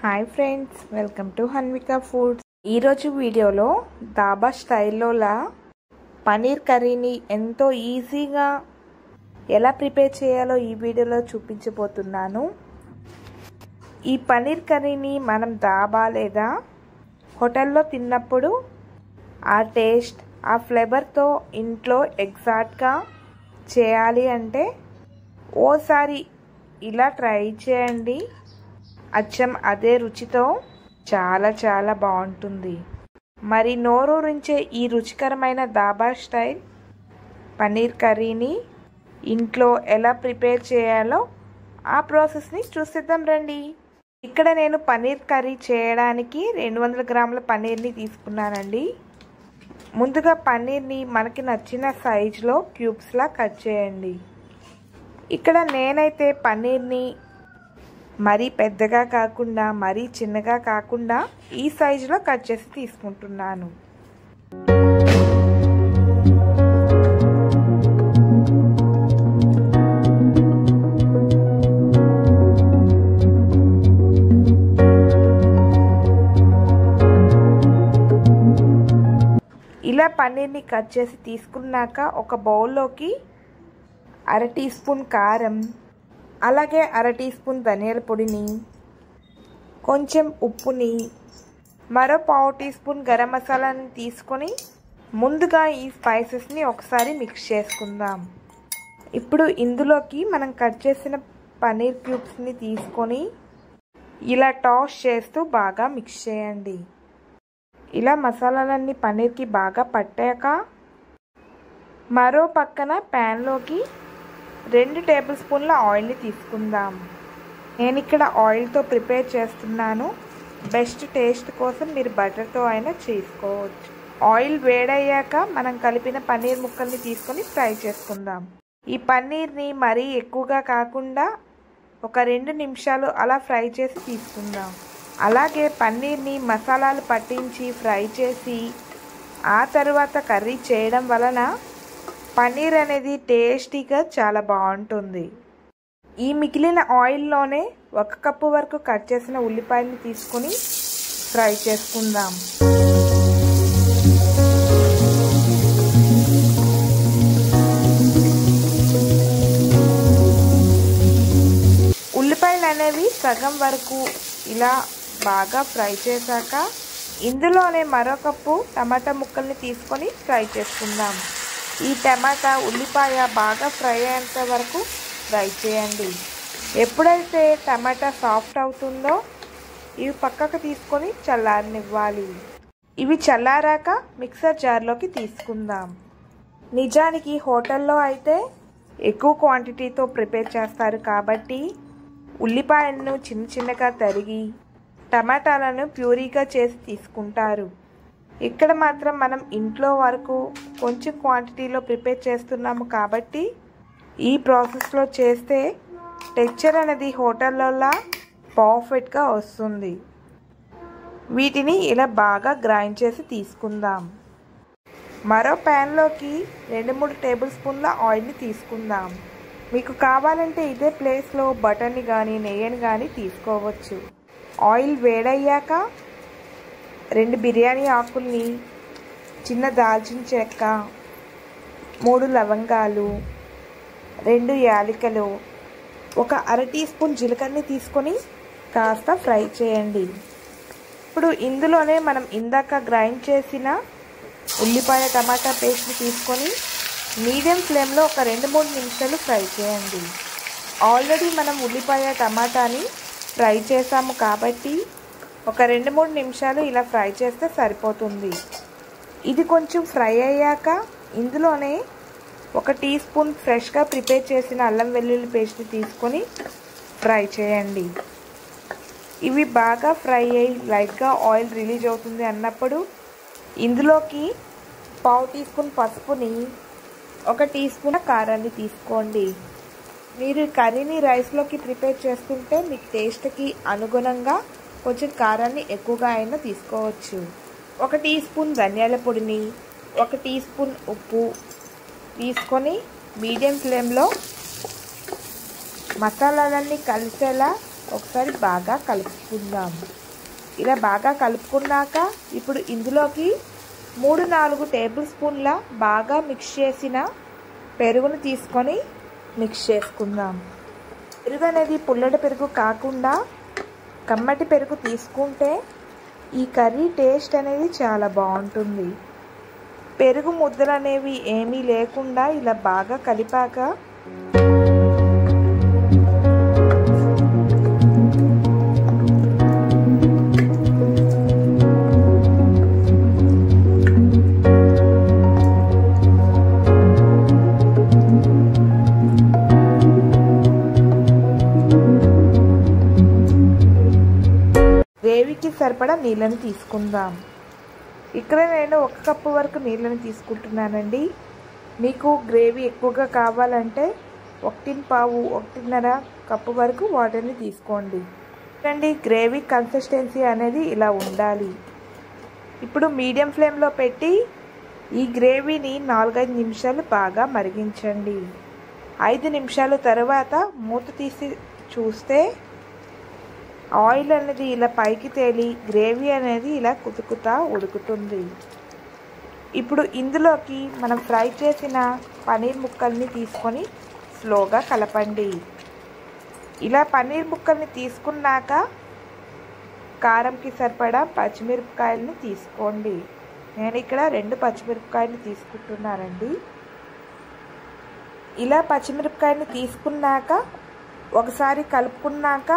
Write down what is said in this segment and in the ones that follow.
Hi friends, welcome to Hanvika foods. ఈరోజు వీడియోలో దాబా స్టైల్లోలా పనీర్ కర్రీని ఎంతో ఈజీగా ఎలా ప్రిపేర్ చేయాలో ఈ వీడియోలో చూపించబోతున్నాను. ఈ పనీర్ కర్రీని మనం దాబా లేదా హోటల్లో తిన్నప్పుడు ఆ టేస్ట్, ఆ ఫ్లేవర్తో ఇంట్లో ఎగ్జాక్ట్గా చేయాలి అంటే ఓసారి ఇలా ట్రై చేయండి. అచ్చం అదే రుచితో చాలా బాగుంటుంది. మరి నోరూరించే ఈ రుచికరమైన దాబా స్టైల్ పనీర్ కర్రీని ఇంట్లో ఎలా ప్రిపేర్ చేయాలో ఆ ప్రాసెస్ని చూసేద్దాం రండి. ఇక్కడ నేను పనీర్ కర్రీ చేయడానికి 200 గ్రాముల పనీర్ని తీసుకున్నానండి. ముందుగా పనీర్ని మనకి నచ్చిన సైజులో క్యూబ్స్లా కట్ చేయండి. ఇక్కడ నేనైతే పనీర్ని మరీ పెద్దగా కాకుండా మరీ చిన్నగా కాకుండా ఈ సైజులో కట్ చేసి తీసుకుంటున్నాను. ఇలా పన్నీర్ని కట్ చేసి తీసుకున్నాక ఒక బౌల్లోకి 1/2 టీ స్పూన్ కారం, అలాగే 1/2 టీ స్పూన్ ధనియాల పొడిని, కొంచెం ఉప్పుని, మరో 1/2 టీ స్పూన్ గరం మసాలాని తీసుకొని ముందుగా ఈ స్పైసెస్ని ఒకసారి మిక్స్ చేసుకుందాం. ఇప్పుడు ఇందులోకి మనం కట్ చేసిన పనీర్ క్యూబ్స్ని తీసుకొని ఇలా టాస్ చేస్తూ బాగా మిక్స్ చేయండి. ఇలా మసాలాలన్నీ పనీర్కి బాగా పట్టాక మరో పక్కన ప్యాన్లోకి 2 టేబుల్ స్పూన్ల ఆయిల్ని తీసుకుందాం. నేను ఇక్కడ ఆయిల్తో ప్రిపేర్ చేస్తున్నాను. బెస్ట్ టేస్ట్ కోసం మీరు బటర్తో అయినా చేసుకోవచ్చు. ఆయిల్ వేడయ్యాక మనం కలిపిన పన్నీర్ ముక్కల్ని తీసుకొని ఫ్రై చేసుకుందాం. ఈ పన్నీర్ని మరీ ఎక్కువగా కాకుండా ఒక 2 నిమిషాలు అలా ఫ్రై చేసి తీసుకుందాం. అలాగే పన్నీర్ని మసాలాలు పట్టించి ఫ్రై చేసి ఆ తర్వాత కర్రీ చేయడం వలన పన్నీర్ అనేది టేస్టీగా చాలా బాగుంటుంది. ఈ మిగిలిన ఆయిల్లోనే 1 కప్పు వరకు కట్ చేసిన ఉల్లిపాయలని తీసుకొని ఫ్రై చేసుకుందాం. ఉల్లిపాయలు అనేవి సగం వరకు ఇలా బాగా ఫ్రై చేశాక ఇందులోనే మరో కప్పు టమాటా ముక్కల్ని తీసుకొని ఫ్రై చేసుకుందాం. ఈ టమాటా ఉల్లిపాయ బాగా ఫ్రై అయ్యేంత వరకు ఫ్రై చేయండి. ఎప్పుడైతే టమాటా సాఫ్ట్ అవుతుందో ఇవి పక్కకు తీసుకొని చల్లారనివ్వాలి. ఇవి చల్లారాక మిక్సర్ జార్లోకి తీసుకుందాం. నిజానికి హోటల్లో అయితే ఎక్కువ క్వాంటిటీతో ప్రిపేర్ చేస్తారు కాబట్టి ఉల్లిపాయలను చిన్నగా తరిగి టమాటాలను ప్యూరీగా చేసి తీసుకుంటారు. ఇక్కడ మాత్రం మనం ఇంట్లో వరకు కొంచెం క్వాంటిటీలో ప్రిపేర్ చేస్తున్నాము కాబట్టి ఈ ప్రాసెస్లో చేస్తే టెక్స్చర్ అనేది హోటల్లోలా పర్ఫెక్ట్గా వస్తుంది. వీటిని ఇలా బాగా గ్రైండ్ చేసి తీసుకుందాం. మరో ప్యాన్లోకి 2-3 టేబుల్ స్పూన్ల ఆయిల్ని తీసుకుందాం. మీకు కావాలంటే ఇదే ప్లేస్లో బటర్ని కానీ నెయ్యిని కానీ తీసుకోవచ్చు. ఆయిల్ వేడయ్యాక 2 బిర్యానీ ఆకుల్ని, చిన్న దాల్చిన చెక్క, 3 లవంగాలు, 2 యాలకులు, ఒక 1/2 టీ స్పూన్ జీలకర్రని తీసుకొని కాస్త ఫ్రై చేయండి. ఇప్పుడు ఇందులోనే మనం ఇందాక గ్రైండ్ చేసిన ఉల్లిపాయ టమాటా పేస్ట్ని తీసుకొని మీడియం ఫ్లేమ్లో ఒక 2-3 నిమిషాలు ఫ్రై చేయండి. ఆల్రెడీ మనం ఉల్లిపాయ టమాటాని ఫ్రై చేసాము కాబట్టి ఒక 2-3 నిమిషాలు ఇలా ఫ్రై చేస్తే సరిపోతుంది. ఇది కొంచెం ఫ్రై అయ్యాక ఇందులోనే 1 టీ స్పూన్ ఫ్రెష్గా ప్రిపేర్ చేసిన అల్లం వెల్లుల్లి పేస్ట్ని తీసుకొని ఫ్రై చేయండి. ఇవి బాగా ఫ్రై అయ్యి లైట్గా ఆయిల్ రిలీజ్ అవుతుంది అన్నప్పుడు ఇందులోకి 1/2 టీ స్పూన్ పసుపుని, 1 టీ స్పూన్ కారాన్ని తీసుకోండి. మీరు కర్రీని రైస్లోకి ప్రిపేర్ చేస్తుంటే మీకు టేస్ట్కి అనుగుణంగా కొంచెం కారాన్ని ఎక్కువగా అయినా తీసుకోవచ్చు. 1 టీ స్పూన్ ధనియాల పొడిని, 1 టీ స్పూన్ ఉప్పు తీసుకొని మీడియం ఫ్లేమ్లో మసాలాలన్నీ కలిసేలా ఒకసారి బాగా కలుపుకుందాం. ఇలా బాగా కలుపుకున్నాక ఇప్పుడు ఇందులోకి 3-4 టేబుల్ స్పూన్ల బాగా మిక్స్ చేసిన పెరుగును తీసుకొని మిక్స్ చేసుకుందాం. పెరుగు అనేది పుల్లటి పెరుగు కాకుండా కమ్మటి పెరుగు తీసుకుంటే ఈ కర్రీ టేస్ట్ అనేది చాలా బాగుంటుంది. పెరుగు ముద్దలు అనేవి ఏమీ లేకుండా ఇలా బాగా కలిపాక గ్రేవీకి సరిపడా నీళ్ళని తీసుకుందాం. ఇక్కడ నేను 1 కప్పు వరకు నీళ్ళని తీసుకుంటున్నానండి. మీకు గ్రేవీ ఎక్కువగా కావాలంటే 1.5-1.5 కప్పు వరకు వాటర్ని తీసుకోండి. చూడండి, గ్రేవీ కన్సిస్టెన్సీ అనేది ఇలా ఉండాలి. ఇప్పుడు మీడియం ఫ్లేమ్లో పెట్టి ఈ గ్రేవీని 4-5 నిమిషాలు బాగా మరిగించండి. 5 నిమిషాల తర్వాత మూత తీసి చూస్తే ఆయిల్ అనేది ఇలా పైకి తేలి గ్రేవీ అనేది ఇలా కుతుకుతా ఉడుకుతుంది. ఇప్పుడు ఇందులోకి మనం ఫ్రై చేసిన పన్నీర్ ముక్కల్ని తీసుకొని స్లోగా కలపండి. ఇలా పన్నీర్ ముక్కల్ని తీసుకున్నాక కారంకి సరిపడా పచ్చిమిరపకాయలని తీసుకోండి. నేను ఇక్కడ 2 పచ్చిమిరపకాయలు తీసుకుంటున్నానండి. ఇలా పచ్చిమిరపకాయని తీసుకున్నాక ఒకసారి కలుపుకున్నాక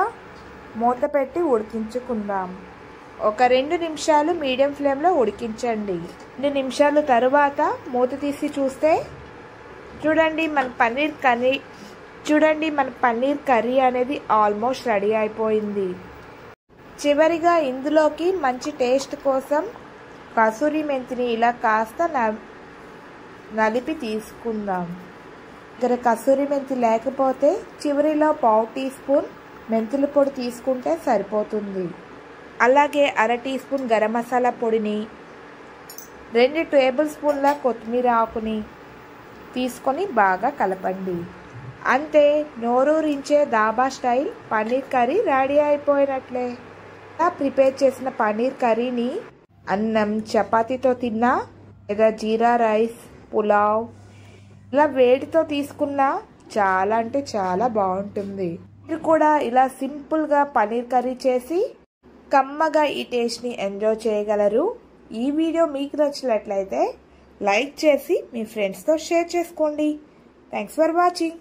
మూత పెట్టి ఉడికించుకుందాం. ఒక 2 నిమిషాలు మీడియం ఫ్లేమ్లో ఉడికించండి. 2 నిమిషాల తరువాత మూత తీసి చూస్తే చూడండి మన పన్నీర్ కర్రీ అనేది ఆల్మోస్ట్ రెడీ అయిపోయింది. చివరిగా ఇందులోకి మంచి టేస్ట్ కోసం కసూరి మెంతిని ఇలా కాస్త నలిపి తీసుకుందాం. ఇక్కడ కసూరి మెంతి లేకపోతే చివరిలో 1/2 టీ స్పూన్ మెంతుల పొడి తీసుకుంటే సరిపోతుంది. అలాగే 1/2 టీ స్పూన్ గరం మసాలా పొడిని 2 టేబుల్ స్పూన్ల కొత్తిమీర ఆకుని తీసుకొని బాగా కలపండి. అంతే, నోరూరించే dhaba style paneer curry ready అయిపోయినట్లే. ఇలా ప్రిపేర్ చేసిన పన్నీర్ కర్రీని అన్నం చపాతీతో తిన్నా లేదా జీరా రైస్, పులావ్ ఇలా వేడితో తీసుకున్నా చాలా అంటే చాలా బాగుంటుంది. మీరు కూడా ఇలా సింపుల్గా పన్నీర్ కర్రీ చేసి కమ్మగా ఈ టేస్ట్ని ఎంజాయ్ చేయగలరు. ఈ వీడియో మీకు నచ్చినట్లయితే లైక్ చేసి మీ ఫ్రెండ్స్తో షేర్ చేసుకోండి. Thanks for watching.